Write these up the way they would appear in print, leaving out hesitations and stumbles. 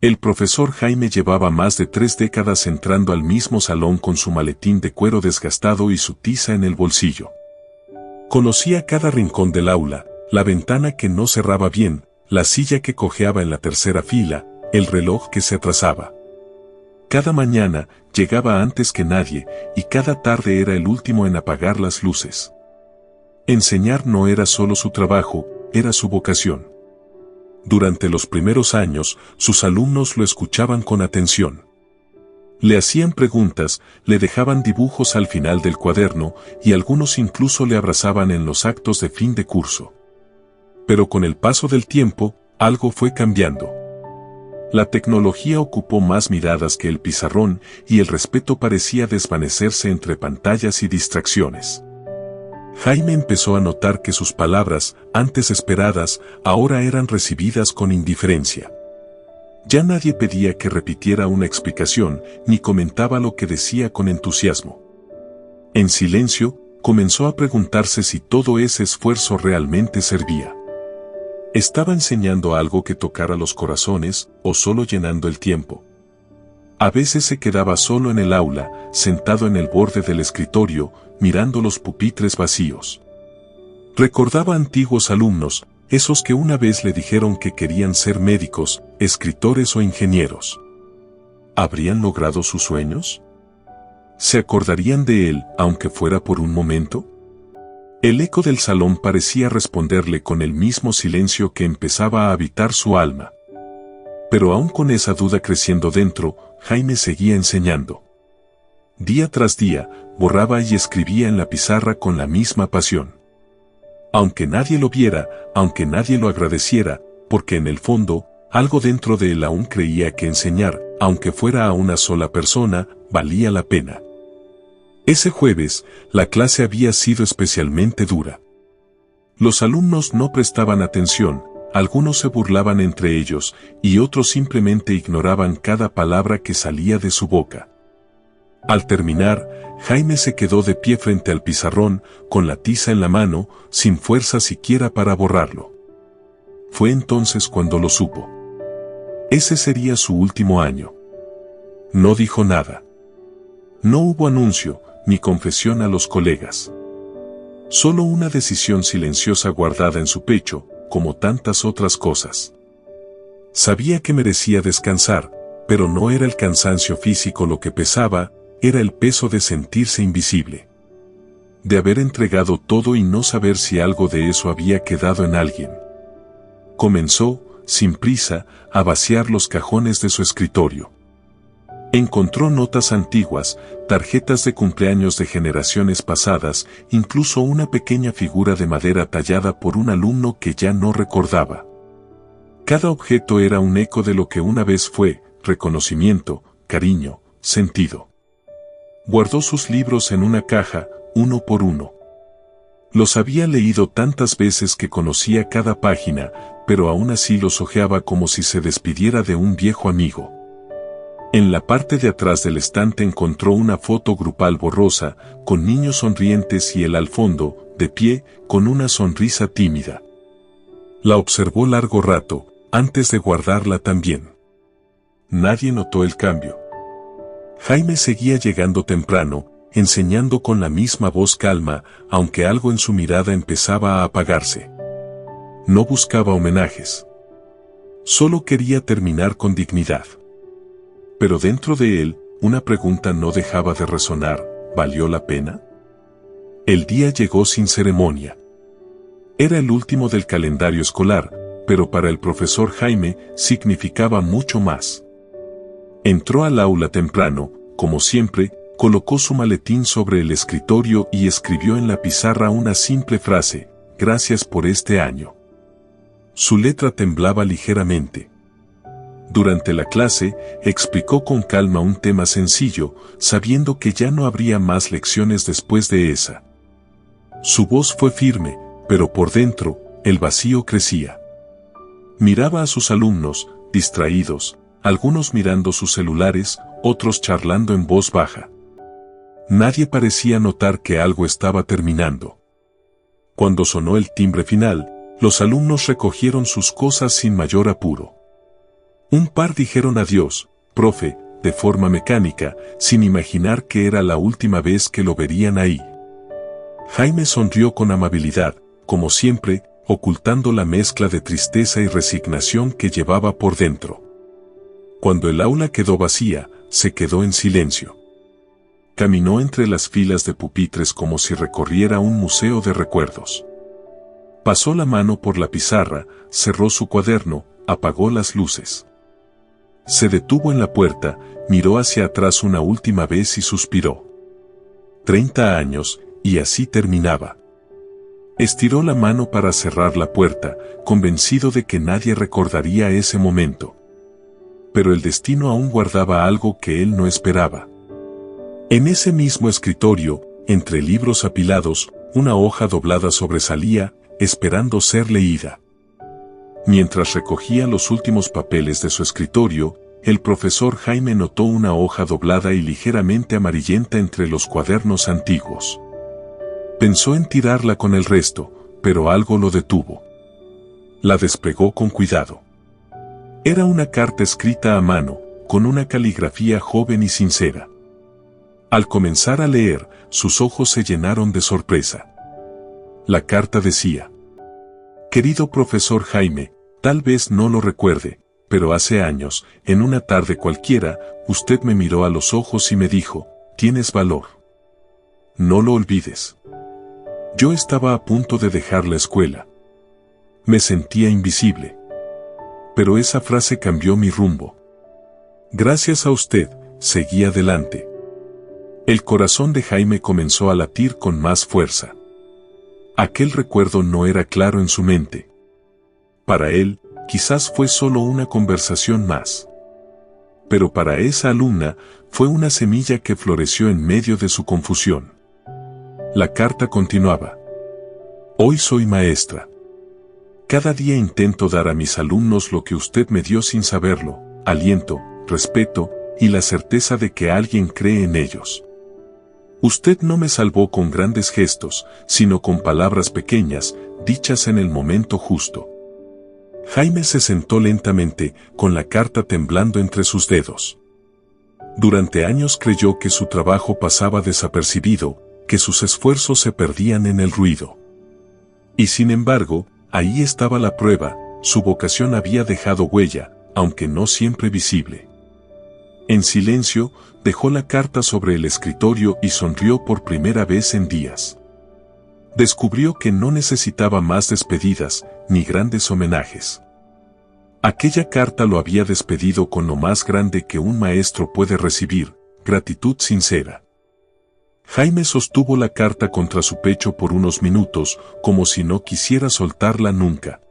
El profesor Jaime llevaba más de 3 décadas entrando al mismo salón con su maletín de cuero desgastado y su tiza en el bolsillo. Conocía cada rincón del aula, la ventana que no cerraba bien, la silla que cojeaba en la tercera fila, el reloj que se atrasaba. Cada mañana llegaba antes que nadie y cada tarde era el último en apagar las luces. Enseñar no era solo su trabajo, era su vocación. Durante los primeros años, sus alumnos lo escuchaban con atención. Le hacían preguntas, le dejaban dibujos al final del cuaderno y algunos incluso le abrazaban en los actos de fin de curso. Pero con el paso del tiempo, algo fue cambiando. La tecnología ocupó más miradas que el pizarrón y el respeto parecía desvanecerse entre pantallas y distracciones. Jaime empezó a notar que sus palabras, antes esperadas, ahora eran recibidas con indiferencia. Ya nadie pedía que repitiera una explicación, ni comentaba lo que decía con entusiasmo. En silencio, comenzó a preguntarse si todo ese esfuerzo realmente servía. ¿Estaba enseñando algo que tocara los corazones, o solo llenando el tiempo? A veces se quedaba solo en el aula, sentado en el borde del escritorio, mirando los pupitres vacíos. Recordaba antiguos alumnos, esos que una vez le dijeron que querían ser médicos, escritores o ingenieros. ¿Habrían logrado sus sueños? ¿Se acordarían de él, aunque fuera por un momento? El eco del salón parecía responderle con el mismo silencio que empezaba a habitar su alma. Pero aún con esa duda creciendo dentro, Jaime seguía enseñando. Día tras día, borraba y escribía en la pizarra con la misma pasión. Aunque nadie lo viera, aunque nadie lo agradeciera, porque en el fondo, algo dentro de él aún creía que enseñar, aunque fuera a una sola persona, valía la pena. Ese jueves, la clase había sido especialmente dura. Los alumnos no prestaban atención, algunos se burlaban entre ellos, y otros simplemente ignoraban cada palabra que salía de su boca. Al terminar, Jaime se quedó de pie frente al pizarrón, con la tiza en la mano, sin fuerza siquiera para borrarlo. Fue entonces cuando lo supo. Ese sería su último año. No dijo nada. No hubo anuncio, ni confesión a los colegas. Solo una decisión silenciosa guardada en su pecho, como tantas otras cosas. Sabía que merecía descansar, pero no era el cansancio físico lo que pesaba, era el peso de sentirse invisible. De haber entregado todo y no saber si algo de eso había quedado en alguien. Comenzó, sin prisa, a vaciar los cajones de su escritorio. Encontró notas antiguas, tarjetas de cumpleaños de generaciones pasadas, incluso una pequeña figura de madera tallada por un alumno que ya no recordaba. Cada objeto era un eco de lo que una vez fue, reconocimiento, cariño, sentido. Guardó sus libros en una caja, uno por uno. Los había leído tantas veces que conocía cada página, pero aún así los hojeaba como si se despidiera de un viejo amigo. En la parte de atrás del estante encontró una foto grupal borrosa, con niños sonrientes y él al fondo, de pie, con una sonrisa tímida. La observó largo rato, antes de guardarla también. Nadie notó el cambio. Jaime seguía llegando temprano, enseñando con la misma voz calma, aunque algo en su mirada empezaba a apagarse. No buscaba homenajes. Solo quería terminar con dignidad. Pero dentro de él, una pregunta no dejaba de resonar, ¿valió la pena? El día llegó sin ceremonia. Era el último del calendario escolar, pero para el profesor Jaime significaba mucho más. Entró al aula temprano, como siempre, colocó su maletín sobre el escritorio y escribió en la pizarra una simple frase, «Gracias por este año». Su letra temblaba ligeramente. Durante la clase, explicó con calma un tema sencillo, sabiendo que ya no habría más lecciones después de esa. Su voz fue firme, pero por dentro, el vacío crecía. Miraba a sus alumnos, distraídos, algunos mirando sus celulares, otros charlando en voz baja. Nadie parecía notar que algo estaba terminando. Cuando sonó el timbre final, los alumnos recogieron sus cosas sin mayor apuro. Un par dijeron adiós, profe, de forma mecánica, sin imaginar que era la última vez que lo verían ahí. Jaime sonrió con amabilidad, como siempre, ocultando la mezcla de tristeza y resignación que llevaba por dentro. Cuando el aula quedó vacía, se quedó en silencio. Caminó entre las filas de pupitres como si recorriera un museo de recuerdos. Pasó la mano por la pizarra, cerró su cuaderno, apagó las luces. Se detuvo en la puerta, miró hacia atrás una última vez y suspiró. 30 años, y así terminaba. Estiró la mano para cerrar la puerta, convencido de que nadie recordaría ese momento. Pero el destino aún guardaba algo que él no esperaba. En ese mismo escritorio, entre libros apilados, una hoja doblada sobresalía, esperando ser leída. Mientras recogía los últimos papeles de su escritorio, el profesor Jaime notó una hoja doblada y ligeramente amarillenta entre los cuadernos antiguos. Pensó en tirarla con el resto, pero algo lo detuvo. La desplegó con cuidado. Era una carta escrita a mano, con una caligrafía joven y sincera. Al comenzar a leer, sus ojos se llenaron de sorpresa. La carta decía: Querido profesor Jaime, tal vez no lo recuerde, pero hace años, en una tarde cualquiera, usted me miró a los ojos y me dijo: tienes valor. No lo olvides. Yo estaba a punto de dejar la escuela. Me sentía invisible. Pero esa frase cambió mi rumbo. Gracias a usted, seguí adelante. El corazón de Jaime comenzó a latir con más fuerza. Aquel recuerdo no era claro en su mente. Para él, quizás fue solo una conversación más. Pero para esa alumna, fue una semilla que floreció en medio de su confusión. La carta continuaba: Hoy soy maestra. Cada día intento dar a mis alumnos lo que usted me dio sin saberlo: aliento, respeto y la certeza de que alguien cree en ellos. Usted no me salvó con grandes gestos, sino con palabras pequeñas, dichas en el momento justo. Jaime se sentó lentamente, con la carta temblando entre sus dedos. Durante años creyó que su trabajo pasaba desapercibido, que sus esfuerzos se perdían en el ruido. Y sin embargo, ahí estaba la prueba: su vocación había dejado huella, aunque no siempre visible. En silencio, dejó la carta sobre el escritorio y sonrió por primera vez en días. Descubrió que no necesitaba más despedidas, ni grandes homenajes. Aquella carta lo había despedido con lo más grande que un maestro puede recibir: gratitud sincera. Jaime sostuvo la carta contra su pecho por unos minutos, como si no quisiera soltarla nunca.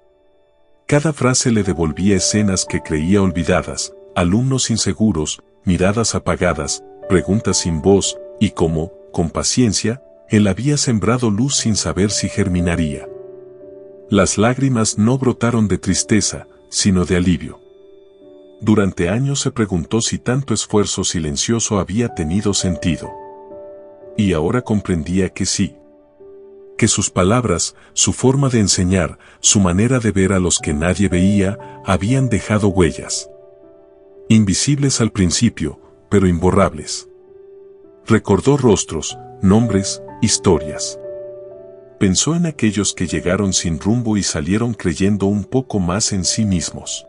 Cada frase le devolvía escenas que creía olvidadas: alumnos inseguros, miradas apagadas, preguntas sin voz, y cómo, con paciencia, él había sembrado luz sin saber si germinaría. Las lágrimas no brotaron de tristeza, sino de alivio. Durante años se preguntó si tanto esfuerzo silencioso había tenido sentido. Y ahora comprendía que sí. Que sus palabras, su forma de enseñar, su manera de ver a los que nadie veía, habían dejado huellas. Invisibles al principio, pero imborrables. Recordó rostros, nombres, historias. Pensó en aquellos que llegaron sin rumbo y salieron creyendo un poco más en sí mismos.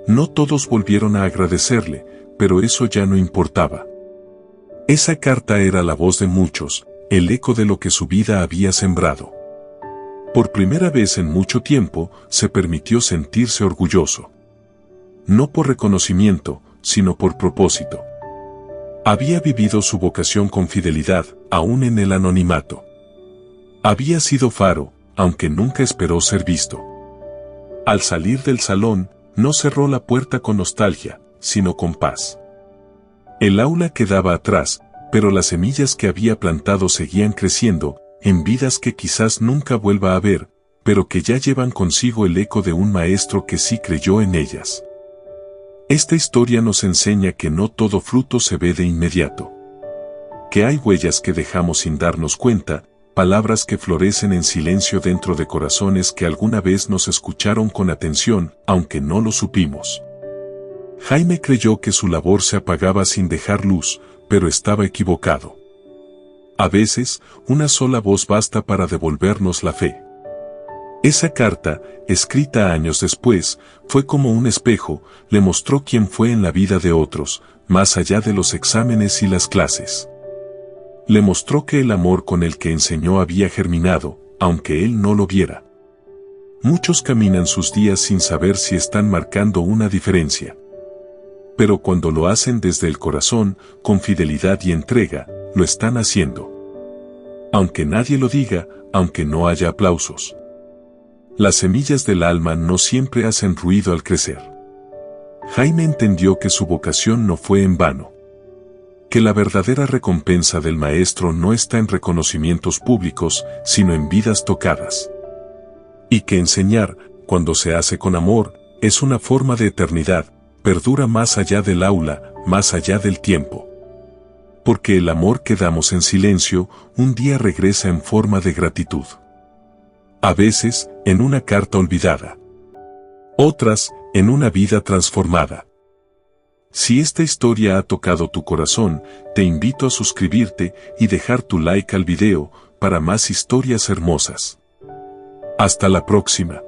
No todos volvieron a agradecerle, pero eso ya no importaba. Esa carta era la voz de muchos, el eco de lo que su vida había sembrado. Por primera vez en mucho tiempo, se permitió sentirse orgulloso. No por reconocimiento, sino por propósito. Había vivido su vocación con fidelidad, aún en el anonimato. Había sido faro, aunque nunca esperó ser visto. Al salir del salón, no cerró la puerta con nostalgia, sino con paz. El aula quedaba atrás, pero las semillas que había plantado seguían creciendo, en vidas que quizás nunca vuelva a ver, pero que ya llevan consigo el eco de un maestro que sí creyó en ellas. Esta historia nos enseña que no todo fruto se ve de inmediato. Que hay huellas que dejamos sin darnos cuenta, palabras que florecen en silencio dentro de corazones que alguna vez nos escucharon con atención, aunque no lo supimos. Jaime creyó que su labor se apagaba sin dejar luz, pero estaba equivocado. A veces, una sola voz basta para devolvernos la fe. Esa carta, escrita años después, fue como un espejo, le mostró quién fue en la vida de otros, más allá de los exámenes y las clases. Le mostró que el amor con el que enseñó había germinado, aunque él no lo viera. Muchos caminan sus días sin saber si están marcando una diferencia. Pero cuando lo hacen desde el corazón, con fidelidad y entrega, lo están haciendo. Aunque nadie lo diga, aunque no haya aplausos. Las semillas del alma no siempre hacen ruido al crecer. Jaime entendió que su vocación no fue en vano. Que la verdadera recompensa del maestro no está en reconocimientos públicos, sino en vidas tocadas. Y que enseñar, cuando se hace con amor, es una forma de eternidad, perdura más allá del aula, más allá del tiempo. Porque el amor que damos en silencio, un día regresa en forma de gratitud. A veces, en una carta olvidada. Otras, en una vida transformada. Si esta historia ha tocado tu corazón, te invito a suscribirte y dejar tu like al video, para más historias hermosas. Hasta la próxima.